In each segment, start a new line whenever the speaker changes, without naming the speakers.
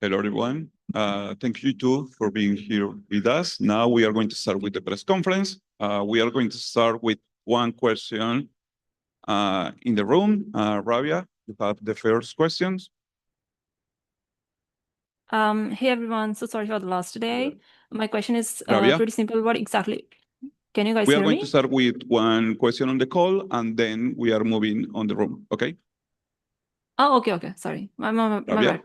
Hello, everyone. Thank you too for being here with us. Now we are going to start with the press conference. We are going to start with one question in the room. Rabia, you have the first questions.
Hey everyone, so sorry for the loss today. My question is
Rabia?
pretty simple. What exactly? Can you guys
We
hear
are going
me?
to start with one question on the call, and then we are moving on the room. Okay?
Oh, okay. Sorry, my
Rabia?
bad.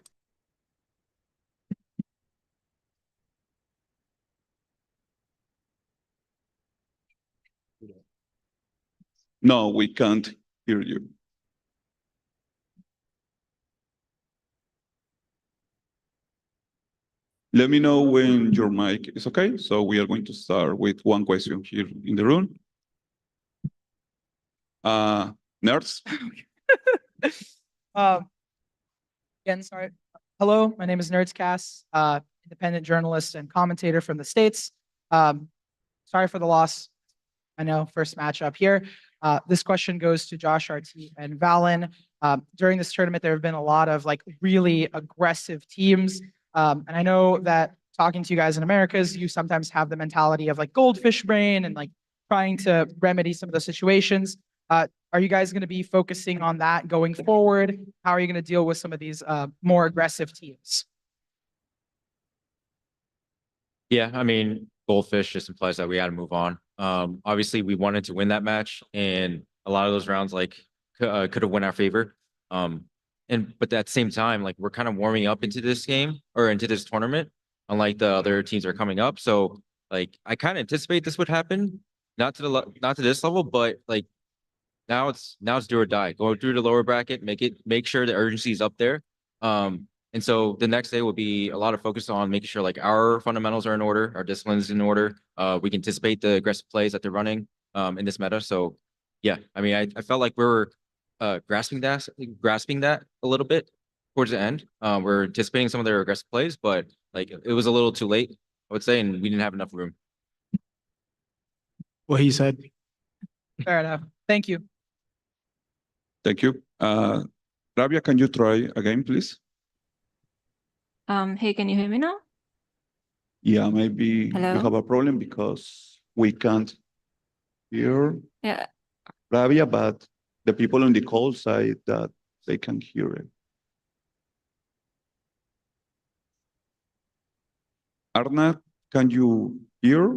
No, we can't hear you. Let me know when your mic is okay. So we are going to start with one question here in the room. Nerds?
Again, sorry. Hello, my name is Nerdscast, independent journalist and commentator from the States. Sorry for the loss. I know, first matchup here. This question goes to Josh RT and Valen. During this tournament, there have been a lot of really aggressive teams. And I know that talking to you guys in Americas, you sometimes have the mentality of goldfish brain and trying to remedy some of the situations. Are you guys going to be focusing on that going forward? How are you going to deal with some of these more aggressive teams?
Yeah, I mean, goldfish just implies that we had to move on. Obviously, we wanted to win that match, and a lot of those rounds could have went our favor. But at the same time, we're kind of warming up into this game or into this tournament, unlike the other teams are coming up. So I kind of anticipate this would happen, not to this level, but now it's do or die. Go through the lower bracket, make sure the urgency is up there. And so the next day will be a lot of focus on making sure our fundamentals are in order, our disciplines in order. We can anticipate the aggressive plays that they're running in this meta. So yeah, I mean, I felt like we were grasping that a little bit towards the end. We're anticipating some of their aggressive plays, but it was a little too late, I would say, and we didn't have enough room.
What he said.
Fair enough. Thank you.
Thank you. Rabia, can you try again, please?
Hey, can you hear me now?
Yeah, maybe
Hello?
you have a problem because we can't hear
Yeah.
Rabia, but the people on the call side that they can hear it. Arna, can you hear?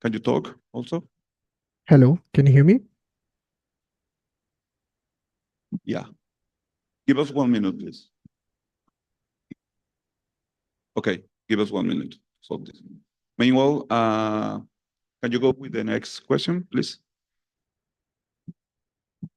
Can you talk also?
Hello, can you hear me?
Yeah. Give us 1 minute, please. Okay, give us 1 minute to solve this. Meanwhile, can you go with the next question, please?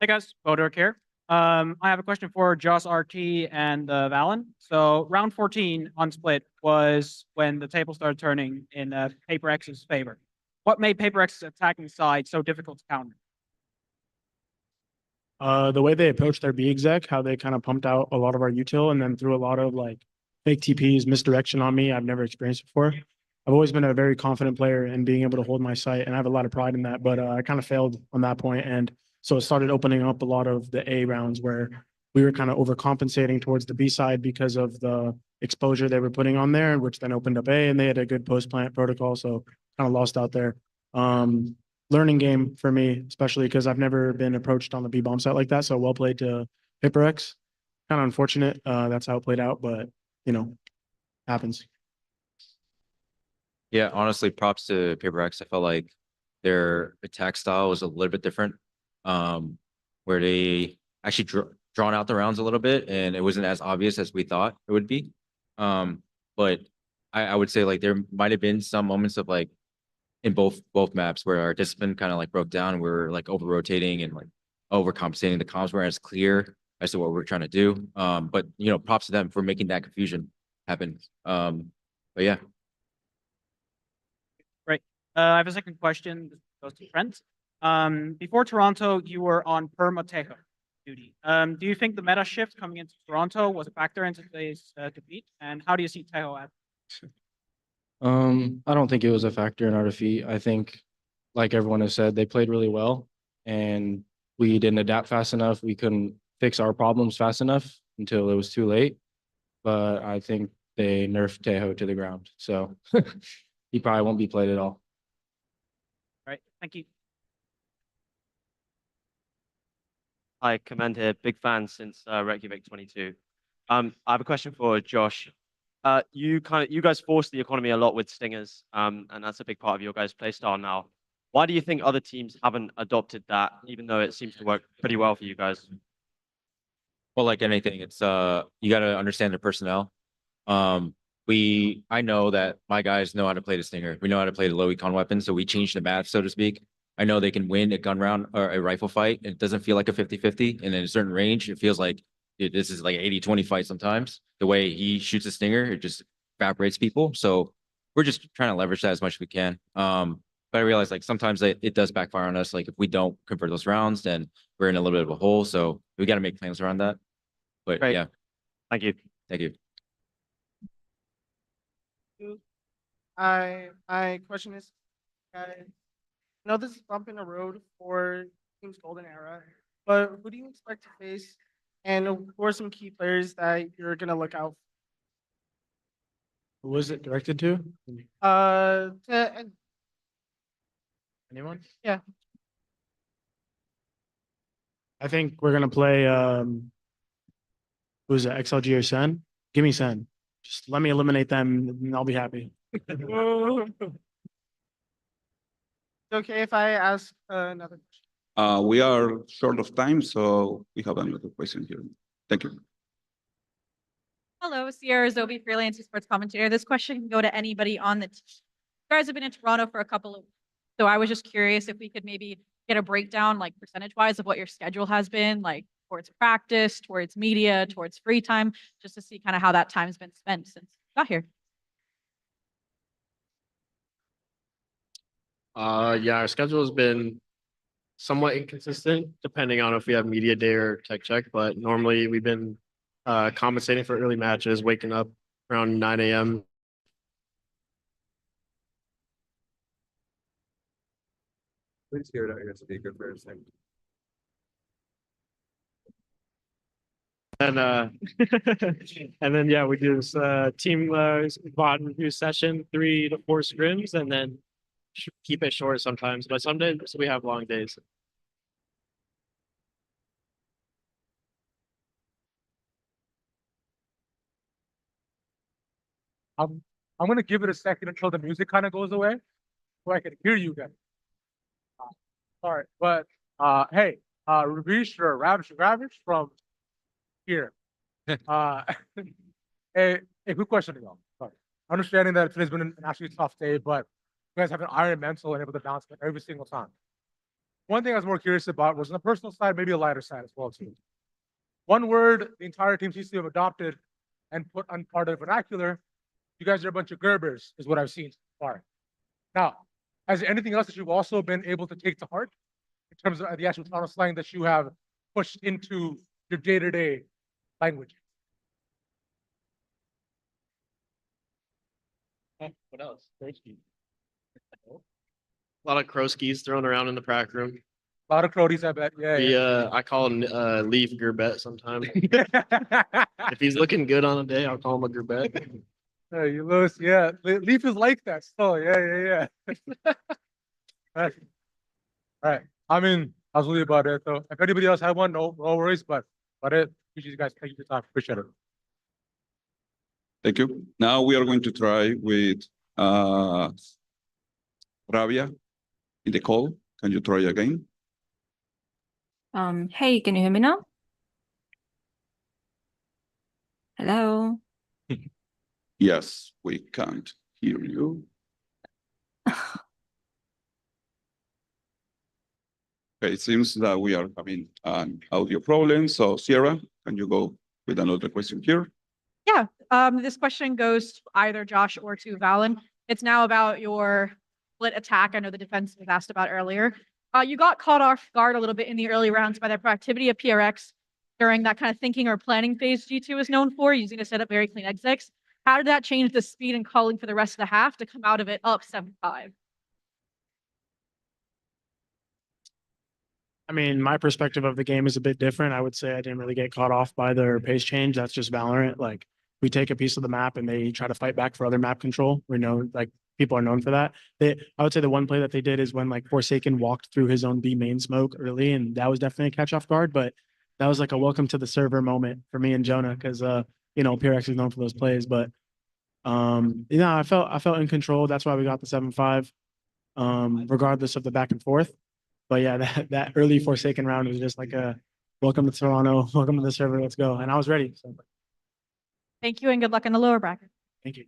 Hey guys, Bodork here. I have a question for Joss RT and Valen. So round 14 on split was when the table started turning in PRX's favor. What made PRX's attacking side so difficult to counter?
The way they approached their B exec, how they kind of pumped out a lot of our util and then threw a lot of fake TPs, misdirection on me. I've never experienced before. I've always been a very confident player in being able to hold my site, and I have a lot of pride in that. But I kind of failed on that point, and so it started opening up a lot of the A rounds where we were kind of overcompensating towards the B side because of the exposure they were putting on there, which then opened up A, and they had a good post plant protocol, so kind of lost out there. Learning game for me, especially because I've never been approached on the B bomb site like that. So well played to PRX. Kind of unfortunate. That's how it played out, but happens.
Yeah, honestly, props to PRX. I felt like their attack style was a little bit different, where they actually drawn out the rounds a little bit, and it wasn't as obvious as we thought it would be. But I would say there might have been some moments of in both maps where our discipline kind of broke down. We were over rotating and overcompensating. The comms weren't as clear as to what we're trying to do. But props to them for making that confusion happen. But yeah.
Right. I have a second question. This goes to Trent. Before Toronto, you were on perma Tejo duty. Do you think the meta shift coming into Toronto was a factor into today's defeat? And how do you see Tejo at?
I don't think it was a factor in our defeat. I think, like everyone has said, they played really well, and we didn't adapt fast enough. We couldn't fix our problems fast enough until it was too late. But I think they nerfed Tejo to the ground. So he probably won't be played at all.
All right, thank you.
Hi, Commend here, big fan since Reykjavik 22. I have a question for Josh. You guys force the economy a lot with stingers, and that's a big part of your guys' play style now. Why do you think other teams haven't adopted that, even though it seems to work pretty well for you guys?
Well, like anything, it's you got to understand the personnel. I know that my guys know how to play the stinger. We know how to play the low econ weapon, so we change the math, so to speak. I know they can win a gun round or a rifle fight. It doesn't feel like a 50-50. And in a certain range, it feels like this is like 80-20 fight sometimes. The way he shoots a stinger, it just evaporates people. So we're just trying to leverage that as much as we can. But I realize like sometimes it does backfire on us. Like if we don't convert those rounds, then we're in a little bit of a hole. So we got to make plans around that. But
Great.
yeah,
Thank you.
thank you.
My question is, guys, I know this is a bump in the road for Team's Golden Era, but who do you expect to face? And who are some key players that you're gonna look out
Who was it directed to?
for? And
Anyone?
Yeah.
I think we're gonna play who's it, XLG or Sen? Give me Sen. Just let me eliminate them and I'll be happy.
okay if I ask another question?
We are short of time, so we have another question here. Thank you.
Hello, Sierra Zobi, freelance esports commentator. This question can go to anybody on the team. You guys have been in Toronto for a couple of weeks. So I was just curious if we could maybe get a breakdown, like percentage-wise, of what your schedule has been, like towards practice, towards media, towards free time, just to see kind of how that time's been spent since you got here.
Yeah, our schedule has been somewhat inconsistent depending on if we have media day or tech check, but normally we've been compensating for early matches, waking up around 9 a.m.
Please hear it out your speaker for a second.
And and then yeah, we do this team VOD review session, 3 to 4 scrims, and then keep it short sometimes, but some days we have long days.
I'm gonna give it a second until the music kind of goes away, so I can hear you guys. Sorry, but hey, Ravish or Ravish from here. A quick question to y'all. Sorry, understanding that today's been an actually tough day, but you guys have an iron mental and able to bounce back every single time. One thing I was more curious about was on the personal side, maybe a lighter side as well too. One word the entire team seems to have adopted and put on part of the vernacular. You guys are a bunch of Gerbers, is what I've seen so far. Now, has there anything else that you've also been able to take to heart in terms of the actual Toronto slang that you have pushed into your day-to-day language?
What else? A lot of Krowskis thrown around in the prac room.
A lot of Crodies, I bet. Yeah.
We I call him Leaf Gerbet sometimes. If he's looking good on a day, I'll call him a Gerbet.
Hey, you Lewis, yeah. Leaf is like that still. Yeah. All right. I mean, I was really about it. So if anybody else had one, no worries. But it. Appreciate you guys taking your time. Appreciate it.
Thank you. Now we are going to try with Rabia in the call. Can you try again?
Hey, can you hear me now? Hello?
Yes, we can't hear you. Okay, it seems that we are having an audio problem. So Sierra, can you go with another question here?
Yeah, this question goes to either Josh or to Valen. It's now about your split attack. I know the defense was asked about earlier. You got caught off guard a little bit in the early rounds by the proactivity of PRX during that kind of thinking or planning phase G2 is known for, using to set up very clean exits. How did that change the speed and calling for the rest of the half to come out of it up 7-5?
I mean, my perspective of the game is a bit different. I would say I didn't really get caught off by their pace change. That's just VALORANT. Like, we take a piece of the map and they try to fight back for other map control. We know like people are known for that. I would say the one play that they did is when like Forsaken walked through his own B main smoke early, and that was definitely a catch off guard. But that was like a welcome to the server moment for me and Jonah because PRX is known for those plays. But I felt in control. That's why we got the 7-5, regardless of the back and forth. But yeah, that early Forsaken round was just like a welcome to Toronto, welcome to the server, let's go. And I was ready. So
Thank you and good luck in the lower bracket.
thank you.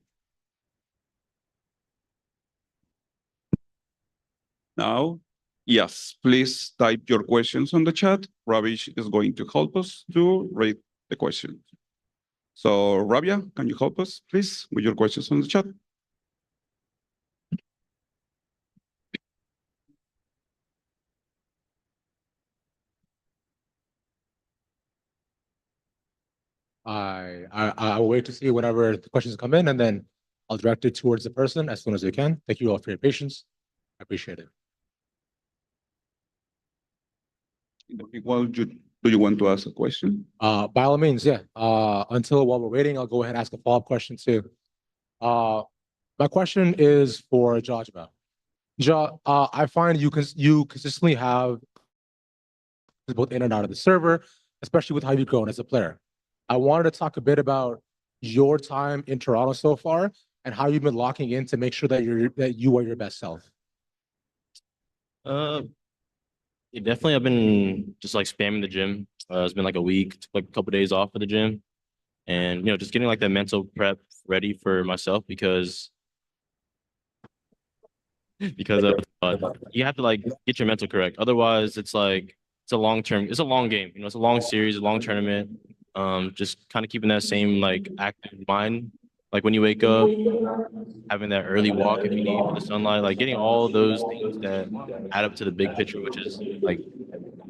Now, yes, please type your questions on the chat. Ravish is going to help us to read the questions. So Rabia, can you help us, please, with your questions on the chat?
I'll wait to see whenever the questions come in, and then I'll direct it towards the person as soon as we can. Thank you all for your patience. I appreciate it.
Well, do you want to ask a question?
By all means, yeah. While we're waiting, I'll go ahead and ask a follow-up question too. My question is for Jajba. I find you consistently have both in and out of the server, especially with how you've grown as a player. I wanted to talk a bit about your time in Toronto so far and how you've been locking in to make sure that you are your best self.
Yeah, definitely. I've been just like spamming the gym. It's been like a week, took like a couple days off of the gym, and just getting like the mental prep ready for myself because you have to like get your mental correct. Otherwise, it's a long game. It's a long series, a long tournament. Just kind of keeping that same like active mind. Like when you wake up, having that early walk if you need for the sunlight, like getting all those things that add up to the big picture, which is like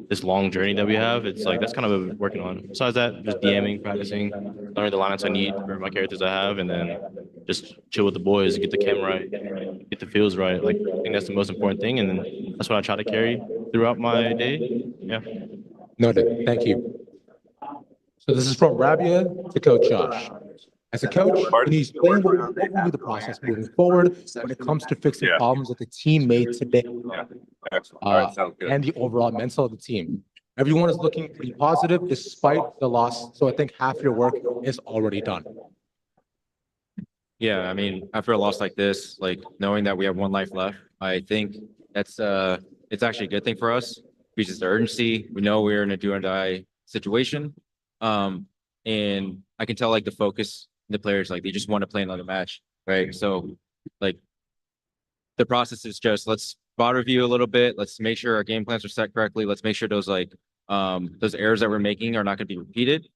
this long journey that we have. It's like that's kind of what we're working on. Besides that, just DMing, practicing, learning the lineups I need for my characters I have, and then just chill with the boys, get the chem right, get the feels right. Like I think that's the most important thing, and then that's what I try to carry throughout my day. Yeah.
Noted. Thank you. So this is from Rabia to Coach Josh. As a coach, can you explain what will be the process moving forward when it comes to fixing problems that the team made today and the overall mental of the team? Everyone is looking pretty positive despite the loss. So I think half your work is already done.
Yeah, I mean, after a loss like this, like knowing that we have one life left, I think that's it's actually a good thing for us. Reaches the urgency. We know we're in a do or die situation. And I can tell like the focus in the players, like they just want to play another match, right? So like the process is just let's spot review a little bit. Let's make sure our game plans are set correctly. Let's make sure those errors that we're making are not going to be repeated.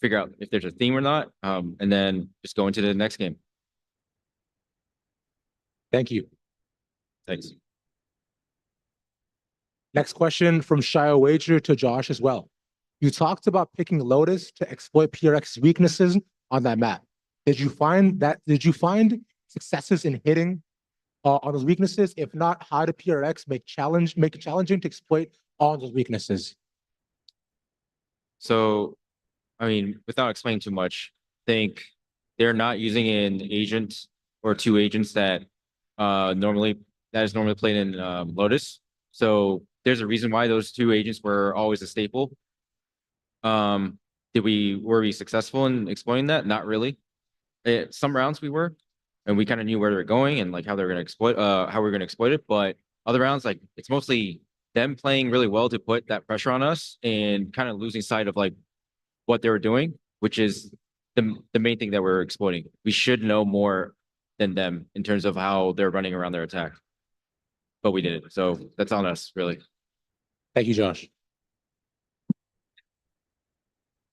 Figure out if there's a theme or not, and then just go into the next game.
Thank you.
Thanks.
Next question from Shia Wager to Josh as well. You talked about picking Lotus to exploit PRX's weaknesses on that map. Did you find successes in hitting on those weaknesses? If not, how did PRX make it challenging to exploit all those weaknesses?
So, I mean, without explaining too much, I think they're not using an agent or two agents that is normally played in Lotus. So there's a reason why those two agents were always a staple. Were we successful in exploiting that? Not really. Some rounds we were, and we kind of knew where they were going and like how they were going to exploit, how we are going to exploit it. But other rounds, like it's mostly them playing really well to put that pressure on us and kind of losing sight of like what they were doing, which is the main thing that we're exploiting. We should know more than them in terms of how they're running around their attack, but we didn't. So that's on us, really.
Thank you, Josh.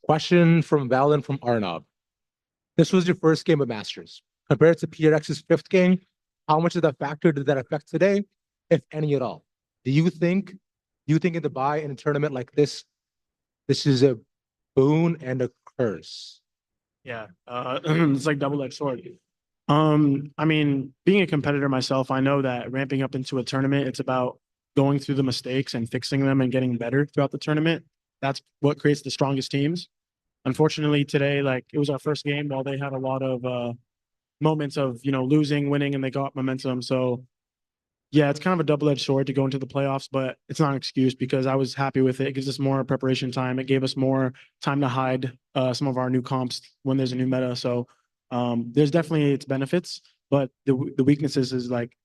Question from Valen from Arnav. This was your first game of Masters. Compared to PRX's fifth game, how much of that factor did that affect today, if any at all? Do you think in the buy in a tournament like this is a boon and a curse?
Yeah, it's like double-edged sword. I mean, being a competitor myself, I know that ramping up into a tournament, it's about going through the mistakes and fixing them and getting better throughout the tournament. That's what creates the strongest teams. unfortunately today, like it was our first game while they had a lot of moments of, losing, winning, and they got momentum. So yeah, it's kind of a double-edged sword to go into the playoffs, but it's not an excuse because I was happy with it. It gives us more preparation time. It gave us more time to hide some of our new comps when there's a new meta. So there's definitely its benefits, but the weaknesses is like,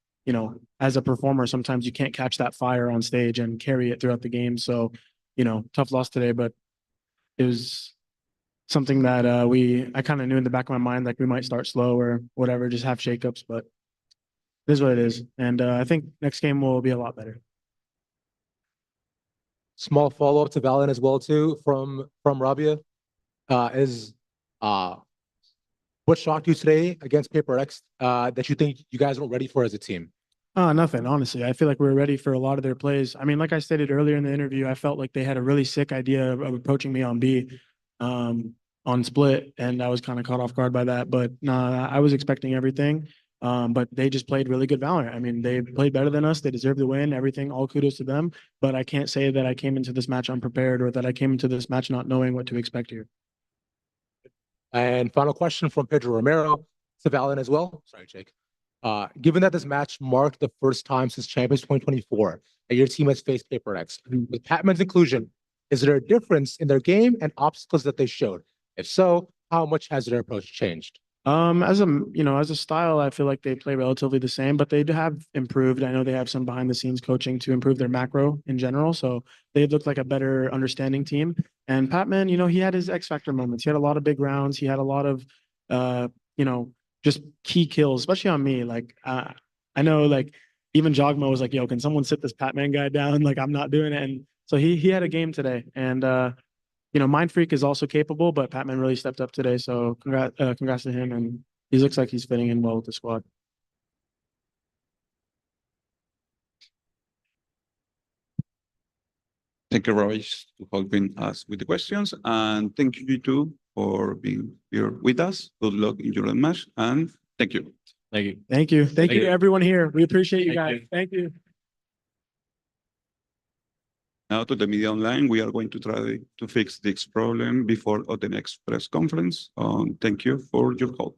as a performer, sometimes you can't catch that fire on stage and carry it throughout the game. So, tough loss today, but it was something that I kind of knew in the back of my mind, like we might start slow or whatever, just have shakeups, but it is what it is. And I think next game will be a lot better.
Small follow-up to Valorant as well too from Rabia. Is what shocked you today against PRX that you think you guys weren't ready for as a team?
Nothing, honestly. I feel like we're ready for a lot of their plays. I mean, like I stated earlier in the interview, I felt like they had a really sick idea of approaching me on B, on split, and I was kind of caught off guard by that. But nah, I was expecting everything. But they just played really good Valorant. I mean, they played better than us. They deserve the win. Everything, all kudos to them. But I can't say that I came into this match unprepared or that I came into this match not knowing what to expect here.
And final question from Pedro Romero to Valorant as well. Sorry, Jake. Given that this match marked the first time since Champions 2024 that your team has faced PRX, with Patman's inclusion, is there a difference in their game and obstacles that they showed? If so, how much has their approach changed?
As a style, I feel like they play relatively the same, but they have improved. I know they have some behind the scenes coaching to improve their macro in general. So they looked like a better understanding team. And Patman, he had his X factor moments. He had a lot of big rounds. He had a lot of, just key kills, especially on me. Like, I know like even Jogmo was like, yo, can someone sit this Patman guy down? Like, I'm not doing it. And so he had a game today. And, Mind Freak is also capable, but Patman really stepped up today. So congrats to him. And he looks like he's fitting in well with the squad.
Thank you, Royce, for helping us with the questions. And thank you too for being here with us. Good luck in your match. And thank you.
Thank you.
Thank you. Thank you to everyone here. We appreciate you
Thank
guys.
you.
Thank you.
Now to the media online, we are going to try to fix this problem before the next press conference. Thank you for your help.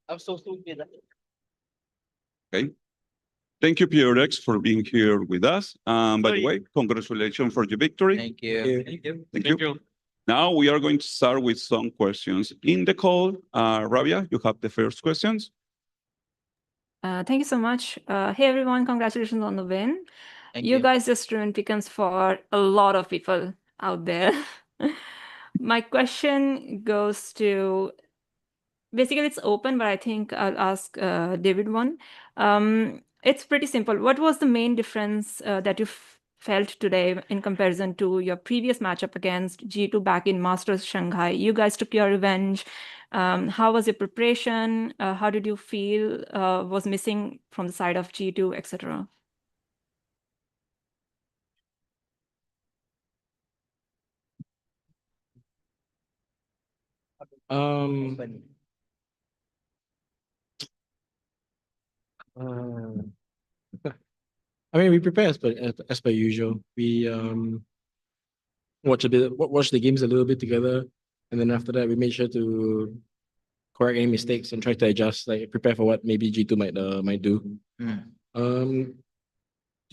I'm so stupid.
Okay. Thank you, PRX, for being here with us. By the way, congratulations for your victory.
Thank you.
Thank you. Now we are going to start with some questions in the call. Rabia, you have the first questions.
Thank you so much. Hey everyone, congratulations on the win.
Thank
You
you.
guys just ruined pickings for a lot of people out there. My question goes to basically it's open, but I think I'll ask David one. It's pretty simple. What was the main difference that you felt today in comparison to your previous matchup against G2 back in Masters Shanghai? You guys took your revenge. How was your preparation? How did you feel was missing from the side of G2, etc.?
Um, I mean, we prepare as per usual. We watch the games a little bit together, and then after that, we made sure to correct any mistakes and try to adjust, like prepare for what maybe G2 might do. To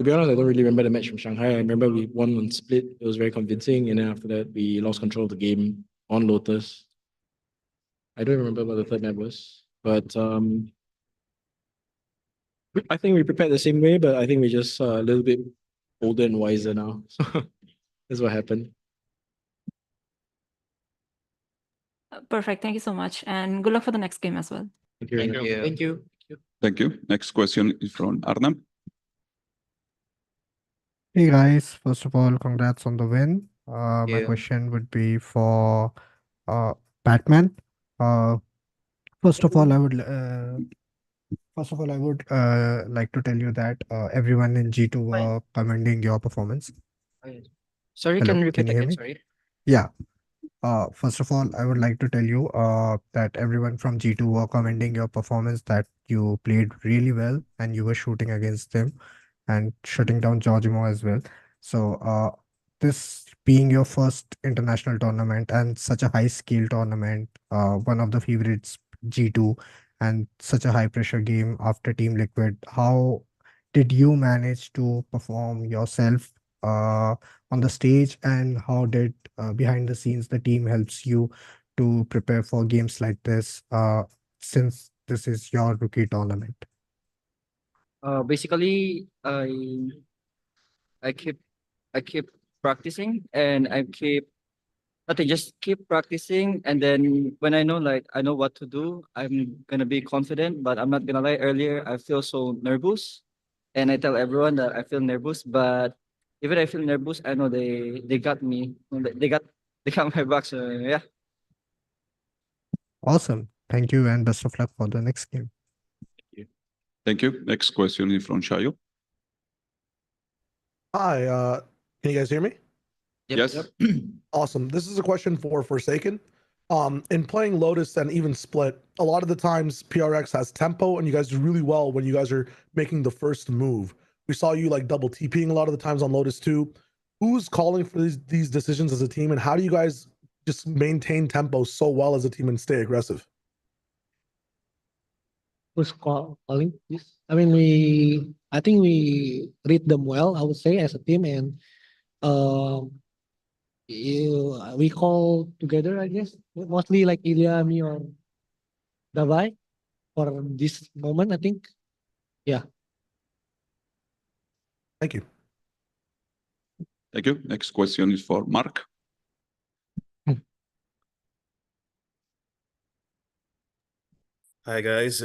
be honest, I don't really remember the match from Shanghai. I remember we won on split. It was very convincing, and then after that, we lost control of the game on Lotus. I don't remember what the third map was, but I think we prepared the same way, but I think we just a little bit older and wiser now. That's what happened.
Perfect. Thank you so much. And good luck for the next game as well.
Thank you.
Thank you.
Thank you. Next question is from Arnab.
Hey guys, first of all, congrats on the win. My
you.
question would be for Batman. First of all, I would like to tell you that everyone in G2 were commending your performance.
Sorry,
Hello,
can you repeat
can you hear
again?
me?
Sorry.
Yeah. First of all, I would like to tell you that everyone from G2 were commending your performance, that you played really well and you were shooting against them and shutting down Georgimo as well. So this being your first international tournament and such a high skill tournament, one of the favorites G2 and such a high pressure game after Team Liquid, how did you manage to perform yourself on the stage, and how did behind the scenes the team helps you to prepare for games like this since this is your rookie tournament?
Basically, I keep practicing and just keep practicing, and then when I know what to do, I'm gonna be confident. But I'm not gonna lie, earlier I feel so nervous, and I tell everyone that I feel nervous. But even I feel nervous, I know they got me. They got my back. So yeah.
Awesome. Thank you and best of luck for the next game.
Thank you. Next question is from Shayo.
Hi, can you guys hear me?
Yes.
Awesome. This is a question for Forsaken. In playing Lotus and even Split, a lot of the times PRX has tempo and you guys do really well when you guys are making the first move. We saw you like double TPing a lot of the times on Lotus too. Who's calling for these decisions as a team, and how do you guys just maintain tempo so well as a team and stay aggressive?
Who's calling this? I mean, I think we read them well, I would say, as a team, and we call together, I guess, mostly like Ilya, me, or Davai for this moment, I think. Yeah.
Thank you.
Thank you. Next question is for Mark.
Hi guys,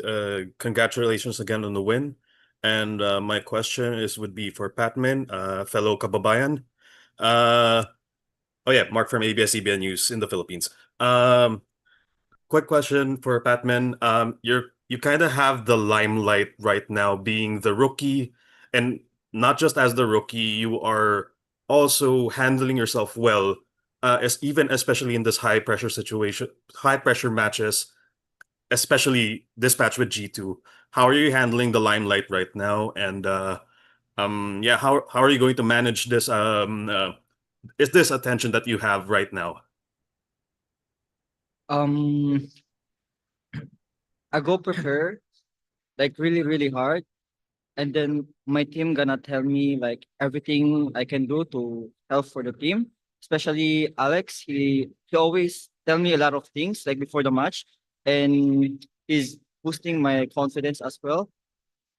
congratulations again on the win. And my question would be for Patman, fellow kababayan. Oh yeah, Mark from ABS-CBN News in the Philippines. Quick question for Patman. You kind of have the limelight right now, being the rookie, and not just as the rookie, you are also handling yourself well, especially in this high pressure situation, high pressure matches, especially this match with G2. How are you handling the limelight right now? And yeah, how are you going to manage this is this attention that you have right now?
I go prepare like really hard, and then my team gonna tell me like everything I can do to help for the team. Especially Alex, he always tell me a lot of things like before the match, and he's boosting my confidence as well.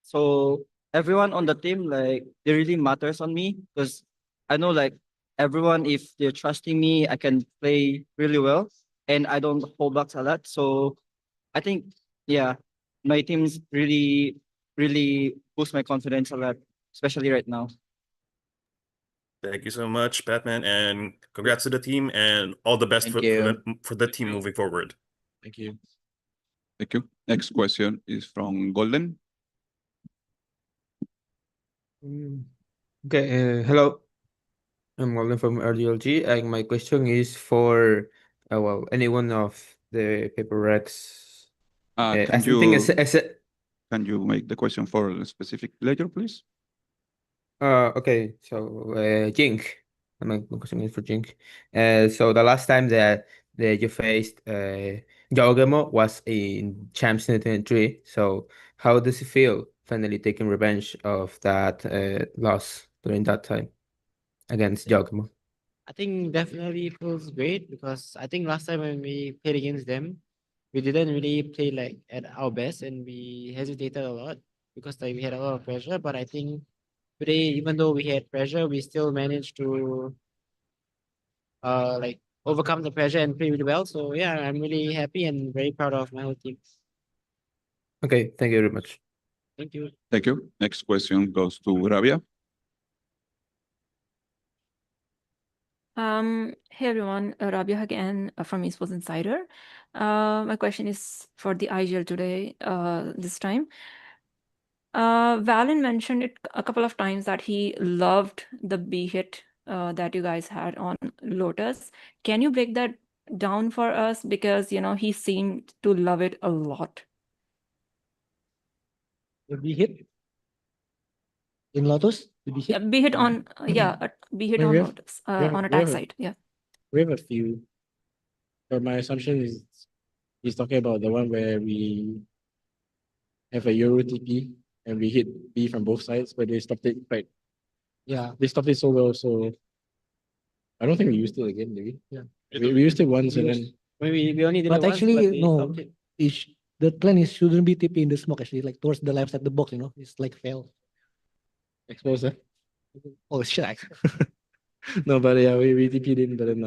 So everyone on the team like they really matters on me because I know like everyone if they're trusting me, I can play really well and I don't hold back a lot. So I think yeah, my team's really boost my confidence a lot, especially right now.
Thank you so much, Batman, and congrats to the team and all the best
Thank
for
you.
the team moving forward.
Thank you.
Thank you. Next question is from Golden.
Okay, hello. I'm Walden from RDLG, and my question is for well, any one of the PRX.
Can
As the thing
you
is,
can you make the question for a specific player, please?
okay, so Jink. My question is for Jink. So the last time that you faced Jogamo was in Champs 2023. So how does it feel finally taking revenge of that loss during that time against Jogamo?
I think definitely feels great because I think last time when we played against them, we didn't really play like at our best and we hesitated a lot because like we had a lot of pressure. But I think today, even though we had pressure, we still managed to like overcome the pressure and play really well. So yeah, I'm really happy and very proud of my whole team.
Okay, thank you very much.
Thank you.
Thank you. Next question goes to Rabia.
Hey everyone, Rabia again from Esports Insider. My question is for the IGL today, this time. Valen mentioned it a couple of times that he loved the B hit that you guys had on Lotus. Can you break that down for us? Because, you know, he seemed to love it a lot.
The B hit in Lotus? The B
Yeah,
hit?
be hit on, be hit
I mean,
on
we have-
Lotus,
we have-
on
we
attack
have a-
side. Yeah.
We have a few, but my assumption is he's talking about the one where we have a Euro TP and we hit B from both sides, but they stopped it right.
Yeah.
They stopped it so well, so I don't think we used it again, did we? Yeah. We used it once and then
We only did
But
it once,
actually,
but they
no.
stopped it.
The plan is shouldn't be TP in the smoke actually, like towards the left side of the box, you know. It's like fail.
expose that.
Oh shit.
No, but yeah, we TP'd in, but then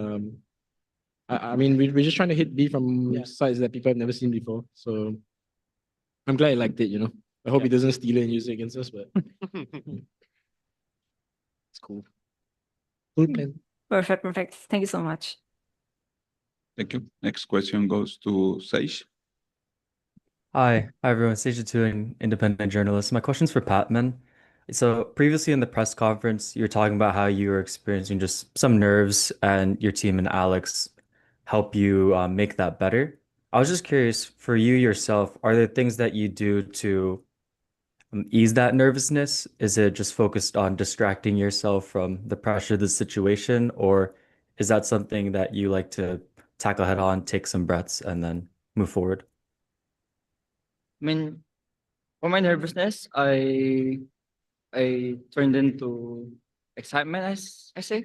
I mean we're just trying to hit B from
Yeah.
sides that people have never seen before. So I'm glad he liked it, you know. I hope he doesn't steal it and use it against us, but it's cool.
Full plan.
Perfect. Thank you so much.
Thank you. Next question goes to Sage.
Hi everyone, Sage Tuing, independent journalist. My question's for Patman. So previously in the press conference, you were talking about how you were experiencing just some nerves and your team and Alex help you make that better. I was just curious, for you yourself, are there things that you do to ease that nervousness? Is it just focused on distracting yourself from the pressure of the situation, or is that something that you like to tackle head on, take some breaths, and then move forward?
I mean, for my nervousness, I turned into excitement, I say.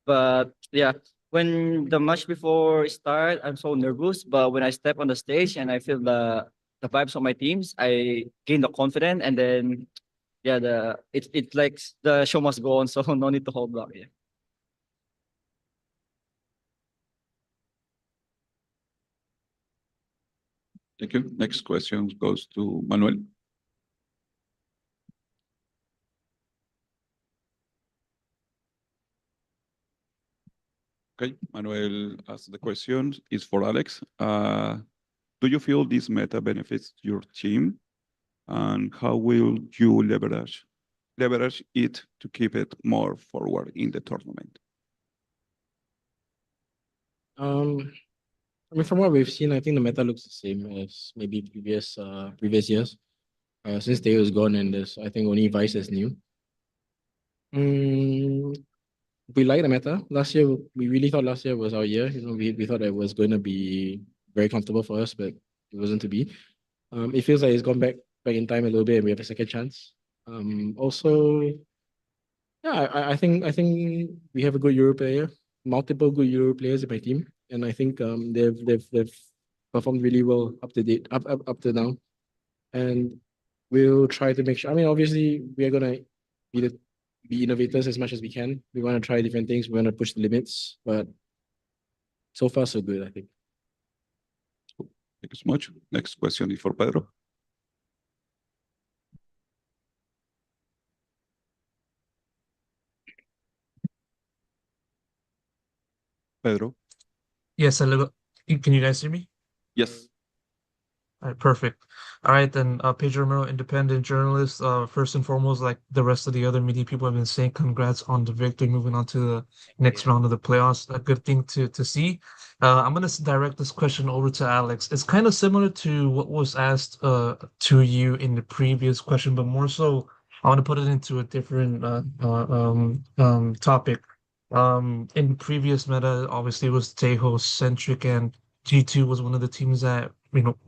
But yeah, when the match before start, I'm so nervous. But when I step on the stage and I feel the vibes of my teams, I gain the confidence, and then yeah, it's like the show must go on. So no need to hold back. Yeah.
Thank you. Next question goes to Manuel. Okay, Manuel asked the question, is for Alex. Do you feel this meta benefits your team? And how will you leverage it to keep it more forward in the tournament?
I mean, from what we've seen, I think the meta looks the same as maybe previous years. Since Theo is gone and there's, I think, only Vice is new. We like the meta. Last year, we really thought last year was our year. You know, we thought it was going to be very comfortable for us, but it wasn't to be. It feels like it's gone back in time a little bit, and we have a second chance. Also, yeah, I think we have a good Euro player, multiple good Euro players in my team, and I think they've performed really well up to now, and we'll try to make sure. I mean, obviously, we are gonna be innovators as much as we can. We want to try different things. We want to push the limits, but so far so good, I think.
Thank you so much. Next question is for Pedro. Pedro.
Yes, hello. Can you guys hear me?
Yes.
All right, perfect. All right, then, Pedro Romero, independent journalist. First and foremost, like the rest of the other media people have been saying, congrats on the victory, moving on to the next round of the playoffs. A good thing to see. I'm gonna direct this question over to Alex. It's kind of similar to what was asked to you in the previous question, but more so, I want to put it into a different topic. In previous meta, obviously it was Tejo centric, and G2 was one of the teams that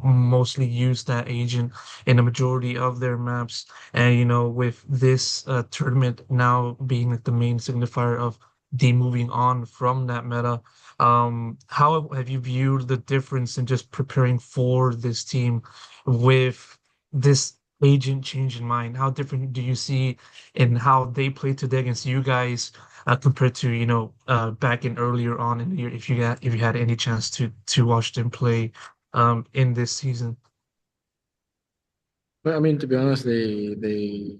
mostly used that agent in a majority of their maps. And with this tournament now being like the main signifier of D moving on from that meta, how have you viewed the difference in just preparing for this team with this agent change in mind? How different do you see in how they play today against you guys compared to back in earlier on in the year, if you had any chance to watch them play in this season?
But I mean, to be honest, they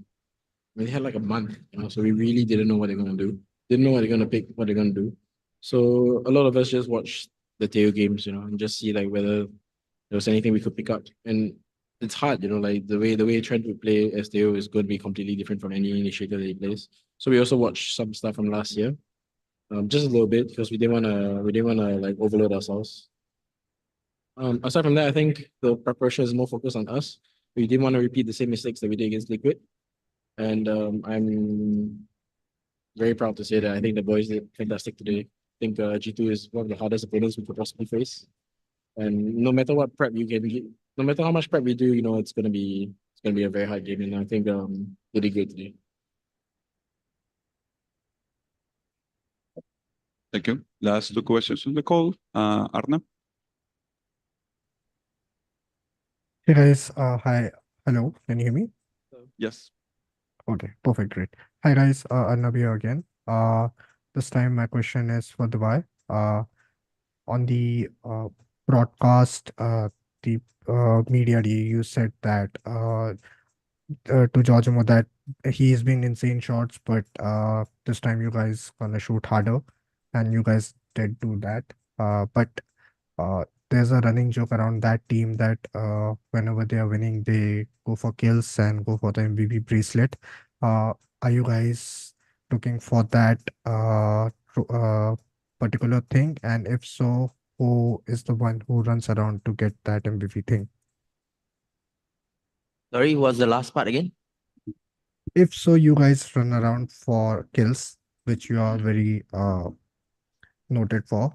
had like a month, so we really didn't know what they're gonna do. Didn't know what they're gonna pick, what they're gonna do. So a lot of us just watched the tail games, and just see like whether there was anything we could pick up. And it's hard, like the way Trent would play as Teo is going to be completely different from any initiator that he plays. So we also watched some stuff from last year, just a little bit, because we didn't wanna like overload ourselves. Aside from that, I think the preparation is more focused on us. We didn't want to repeat the same mistakes that we did against Liquid. And I'm very proud to say that I think the boys did fantastic today. I think G2 is one of the hardest opponents we could possibly face. And no matter what prep you can get, no matter how much prep we do, it's gonna be a very hard game. And I think they did great today.
Thank you. Last two questions on the call. Arna.
Hey guys, hi, hello, can you hear me?
Yes.
Okay, perfect, great. Hi guys, Arnab here again. This time my question is for Dubai. On the broadcast, the media, you said that to Georgimo that he's been insane shots, but this time you guys gonna shoot harder, and you guys did do that. But there's a running joke around that team that whenever they are winning, they go for kills and go for the MVP bracelet. Are you guys looking for that particular thing? And if so, who is the one who runs around to get that MVP thing?
Sorry, what's the last part again?
If so, you guys run around for kills, which you are very noted for.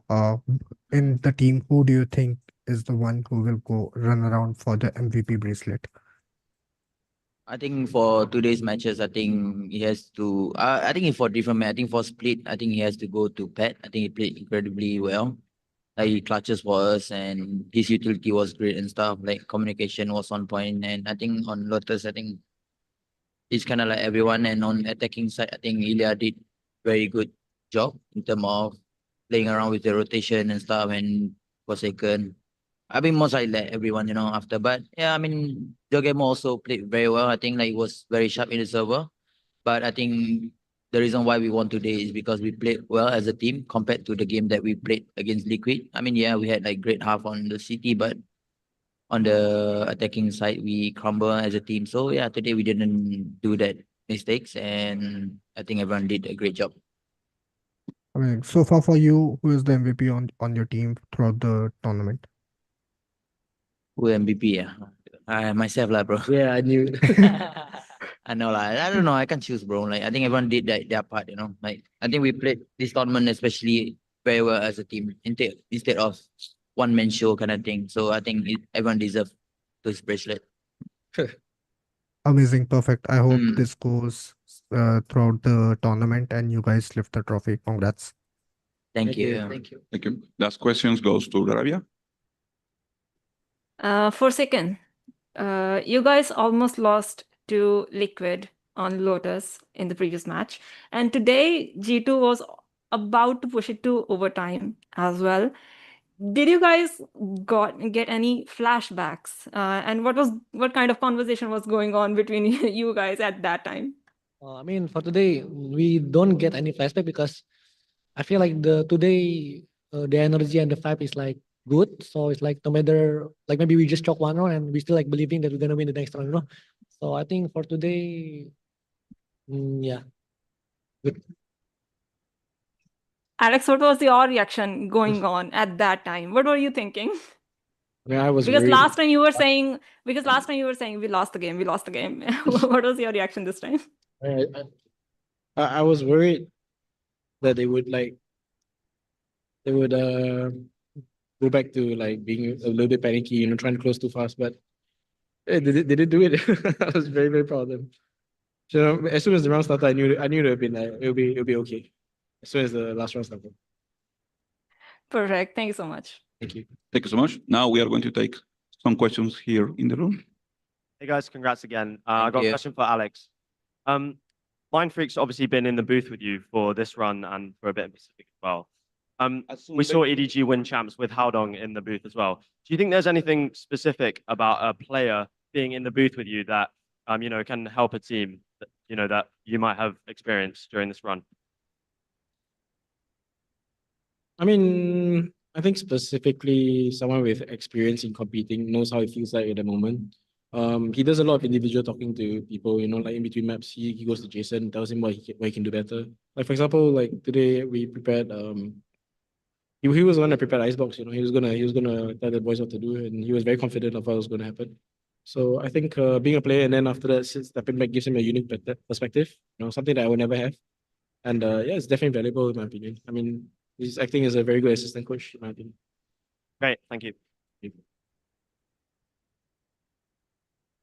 In the team, who do you think is the one who will go run around for the MVP bracelet?
I think for today's matches, I think he has to. I think for different match, I think for split, I think he has to go to Pat. I think he played incredibly well. Like he clutches for us, and his utility was great and stuff. Like communication was on point, and I think on Lotus, I think it's kind of like everyone. And on attacking side, I think Ilya did very good job in terms of playing around with the rotation and stuff, and Forsaken. I mean, most likely like everyone, after. But yeah, I mean, Jogemo also played very well. I think like he was very sharp in the server. But I think the reason why we won today is because we played well as a team compared to the game that we played against Liquid. I mean, yeah, we had like great half on the city, but on the attacking side, we crumble as a team. So yeah, today we didn't do that mistakes, and I think everyone did a great job.
I mean, so far for you, who is the MVP on your team throughout the tournament?
Who MVP? Yeah, myself lah, bro.
Yeah, I knew.
I know lah. I don't know. I can't choose, bro. Like I think everyone did their part. Like I think we played this tournament especially very well as a team instead of one man show kind of thing. So I think everyone deserves to his bracelet.
Amazing, perfect. I hope
Mm.
this goes throughout the tournament and you guys lift the trophy. Congrats.
Thank
Thank
you.
you.
Thank you.
Thank you. Last questions goes to Rabia.
Forsaken, you guys almost lost to Liquid on Lotus in the previous match, and today G2 was about to push it to overtime as well. Did you guys get any flashbacks? And what kind of conversation was going on between you guys at that time?
I mean, for today, we don't get any flashback because I feel like the energy and the vibe is like good. So it's like no matter like maybe we just chalk one round and we still like believing that we're gonna win the next round, you know. So I think for today, yeah, good.
Alex, what was your reaction going on at that time? What were you thinking?
I mean, I was
Because
worried.
last time you were saying we lost the game, we lost the game. What was your reaction this time?
I was worried that they would go back to like being a little bit panicky, you know, trying to close too fast. But they did do it. I was very, very proud of them. So as soon as the round started, I knew it would have been like it'll be okay. As soon as the last round started.
Perfect. Thank you so much.
Thank you.
Thank you so much. Now we are going to take some questions here in the room.
Hey guys, congrats again. I got
you.
a question for Alex. Mind Freak's obviously been in the booth with you for this run and for a bit in Pacific as well. We saw EDG win champs with Haodong in the booth as well. Do you think there's anything specific about a player being in the booth with you that you know, can help a team that, you know, that you might have experienced during this run?
I mean, I think specifically someone with experience in competing knows how it feels like at the moment. He does a lot of individual talking to people, you know, like in between maps, he goes to Jason, tells him what he can do better. Like for example, like today we prepared he was the one that prepared Icebox, you know, he was gonna tell the boys what to do, and he was very confident of what was gonna happen. So I think being a player and then after that stepping back gives him a unique perspective, you know, something that I would never have. And yeah, it's definitely valuable in my opinion. I mean, he's acting as a very good assistant coach in my opinion.
Great, thank you.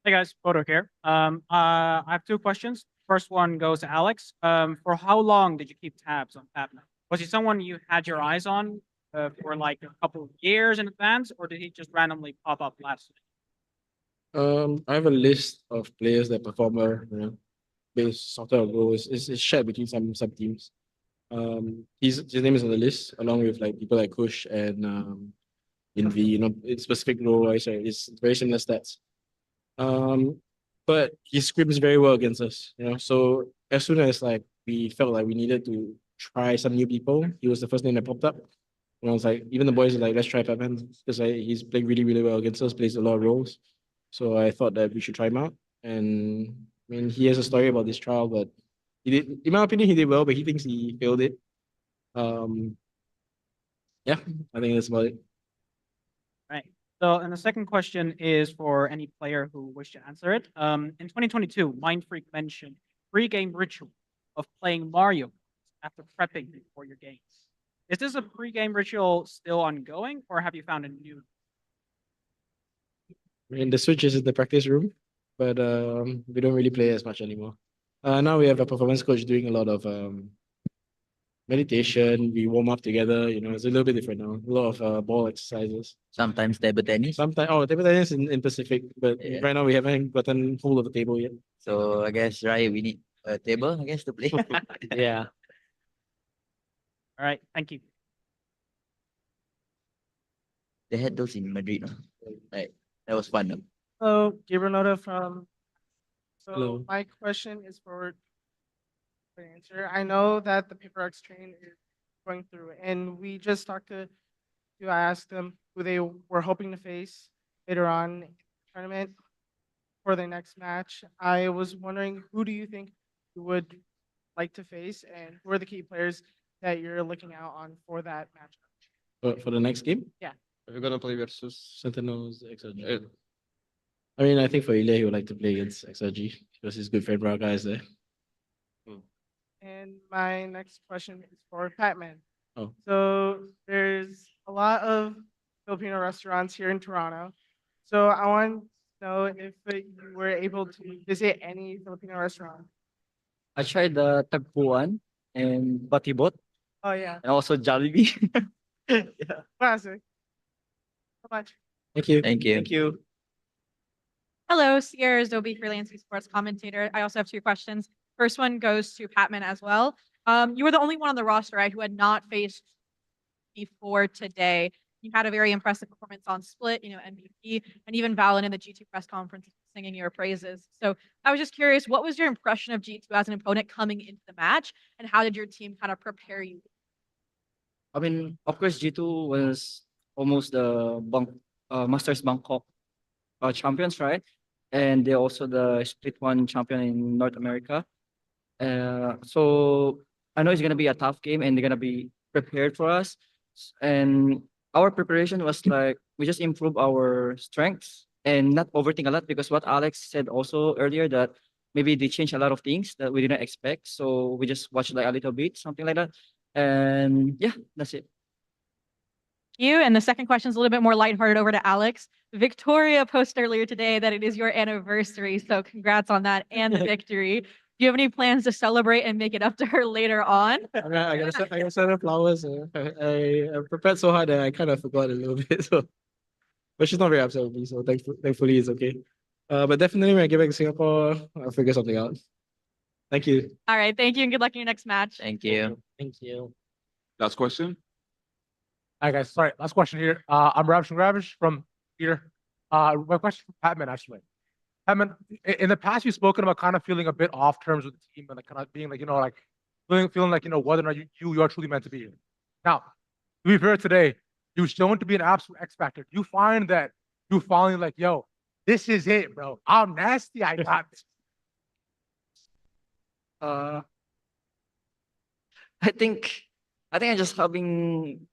Hey guys, Bodo here. I have two questions. First one goes to Alex. For how long did you keep tabs on Patman? Was he someone you had your eyes on for like a couple of years in advance, or did he just randomly pop up last week?
I have a list of players that perform well, you know, based sort of roles. It's shared between some teams. His name is on the list along with like people like Kush and Invi, you know, it's specific role wise, right? It's very similar stats. But he scrims very well against us, you know. So as soon as like we felt like we needed to try some new people, he was the first name that popped up. And I was like, even the boys are like, let's try Patman because he's playing really, really well against us, plays a lot of roles. So I thought that we should try him out. And I mean, he has a story about this trial, but he did, in my opinion, he did well, but he thinks he failed it. Yeah, I think that's about it.
Right. So, and the second question is for any player who wish to answer it. In 2022, Mind Freak mentioned pre-game ritual of playing Mario after prepping before your games. Is this a pre-game ritual still ongoing, or have you found a new?
I mean, the Switch is in the practice room, but we don't really play as much anymore. Now we have a performance coach doing a lot of meditation. We warm up together. You know, it's a little bit different now. A lot of ball exercises.
Sometimes table tennis.
Sometimes table tennis in Pacific, but right now we haven't gotten hold of the table yet.
So I guess we need a table, I guess, to play.
Yeah.
All right. Thank you.
They had those in Madrid, no? Right. That was fun. No?
Hello, Gabriel Noda from. So
Hello.
my question is for the answer. I know that the PRX train is going through, and we just talked to. I asked them who they were hoping to face later on in the tournament for their next match. I was wondering, who do you think you would like to face, and who are the key players that you're looking out on for that match?
For the next game?
Yeah.
We're gonna play versus Sentinels XRG. I mean, I think for Ilya, he would like to play against XRG because his good friend Braga is there.
And my next question is for Patman.
Oh.
So there's a lot of Filipino restaurants here in Toronto. So I want to know if you were able to visit any Filipino restaurant.
I tried the tagpuan and batibot
Oh yeah,
and also Jollibee. Yeah.
classic. So much.
Thank you.
Thank you.
Thank you.
Hello, Sierra Zobi, freelance esports commentator. I also have two questions. First one goes to Patman as well. You were the only one on the roster, right, who had not faced before today. You had a very impressive performance on Split, MVP, and even VALORANT in the G2 press conference singing your praises. So I was just curious, what was your impression of G2 as an opponent coming into the match, and how did your team kind of prepare you?
I mean, of course, G2 was almost the Masters Bangkok champions, right? And they're also the Split One champion in North America. So I know it's gonna be a tough game, and they're gonna be prepared for us. And our preparation was like we just improve our strengths and not overthink a lot, because what Alex said also earlier, that maybe they changed a lot of things that we didn't expect. So we just watched like a little bit, something like that. And yeah, that's it.
You. And the second question is a little bit more lighthearted over to Alex. Victoria posted earlier today that it is your anniversary, so congrats on that and the victory. Do you have any plans to celebrate and make it up to her later on?
I gotta send her flowers. I prepared so hard that I kind of forgot a little bit. So, but she's not very upset with me, so thankfully it's okay. But definitely when I get back to Singapore, I'll figure something out. Thank you.
All right, thank you and good luck in your next match.
Thank you.
Thank you.
Last question.
Hi guys, sorry, last question here. I'm Ravish from here. My question for Patman actually. Patman, in the past you've spoken about kind of feeling a bit off terms with the team and like kind of being like, like feeling like, whether or not you are truly meant to be here. Now, to be fair today, you've shown to be an absolute X factor. You find that you finally like, yo, this is it, bro. I'm nasty. I got this.
I think I'm just having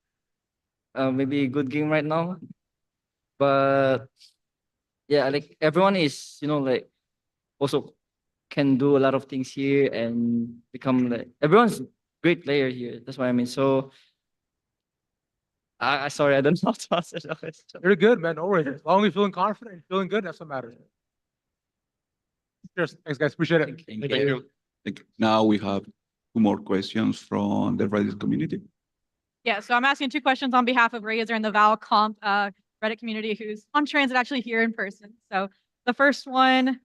maybe a good game right now. But yeah, like everyone is, like also can do a lot of things here and become like everyone's great player here. That's what I mean. So I sorry, I don't know how to answer that question.
You're good, man. No worries. As long as you're feeling confident and feeling good, that's what matters. Cheers. Thanks, guys. Appreciate it.
Thank you.
Thank you. Now we have two more questions from the Reddit community.
Yeah, so I'm asking two questions on behalf of Razor and the Val Comp Reddit community who's on transit actually here in person. So the first one,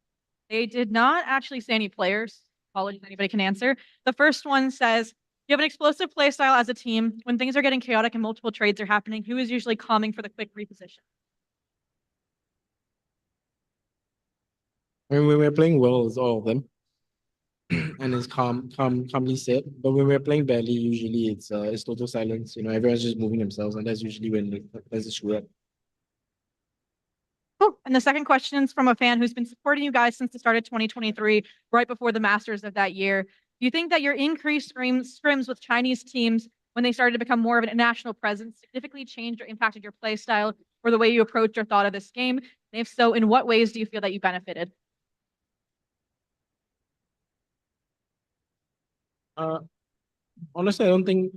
they did not actually say any players. Apologies, anybody can answer. The first one says, you have an explosive play style as a team. When things are getting chaotic and multiple trades are happening, who is usually calming for the quick reposition?
When we're playing well, it's all of them. And it's calmly said. But when we're playing badly, usually it's total silence. Everyone's just moving themselves, and that's usually when there's a screw up.
Cool. And the second question is from a fan who's been supporting you guys since the start of 2023, right before the Masters of that year. Do you think that your increased scrims with Chinese teams when they started to become more of an international presence significantly changed or impacted your play style or the way you approached or thought of this game? And if so, in what ways do you feel that you benefited?
Honestly, I don't think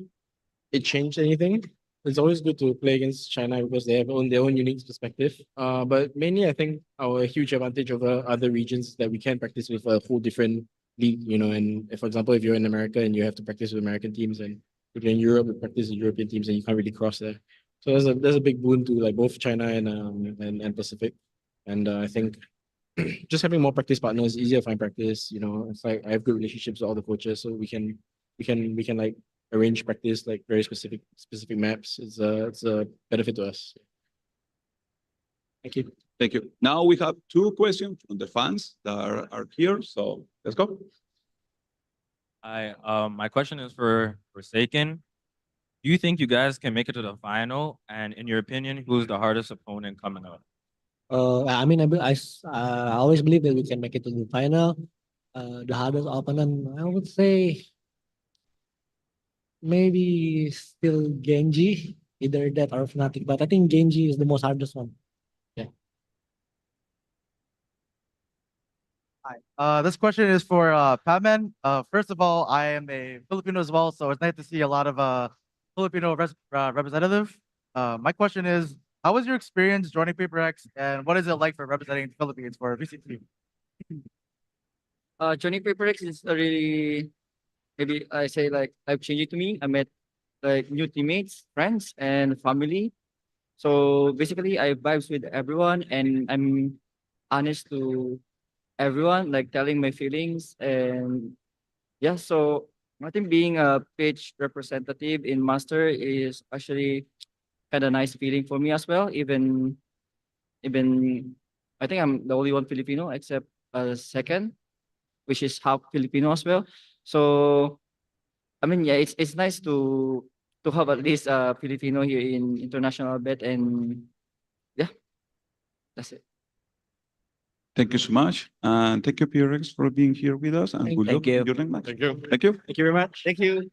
it changed anything. It's always good to play against China because they have their own unique perspective. But mainly, I think our huge advantage over other regions is that we can practice with a whole different league. And for example, if you're in America and you have to practice with American teams, and if you're in Europe, you practice with European teams, and you can't really cross there. So there's a big boon to like both China and Pacific. And I think just having more practice partners, easier to find practice. It's like I have good relationships with all the coaches, so we can like arrange practice like very specific maps. It's a benefit to us. Thank you.
Thank you. Now we have two questions from the fans that are here. So let's go.
Hi, my question is for Forsaken. Do you think you guys can make it to the final? And in your opinion, who's the hardest opponent coming up?
I mean, I always believe that we can make it to the final. The hardest opponent, I would say, maybe still gen.g, either that or Fnatic. But I think gen.g is the most hardest one. Yeah.
Hi. This question is for Patman. First of all, I am a Filipino as well, so it's nice to see a lot of Filipino representative. My question is, How was your experience joining PRX, and what is it like for representing the Philippines for VCT?
Joining PRX is a really, maybe I say like life changing to me. I met like new teammates, friends, and family. So basically, I vibes with everyone, and I'm honest to everyone, like telling my feelings. And yeah, so I think being a pitch representative in Master is actually kind of nice feeling for me as well. Even I think I'm the only one Filipino except a second, which is half Filipino as well. So I mean, yeah, it's nice to have at least a Filipino here in international bet, and yeah, that's it.
Thank you so much. And thank you, PRX, for being here with us. And good luck
you.
in your next match.
Thank you.
Thank you.
Thank you very much. Thank you.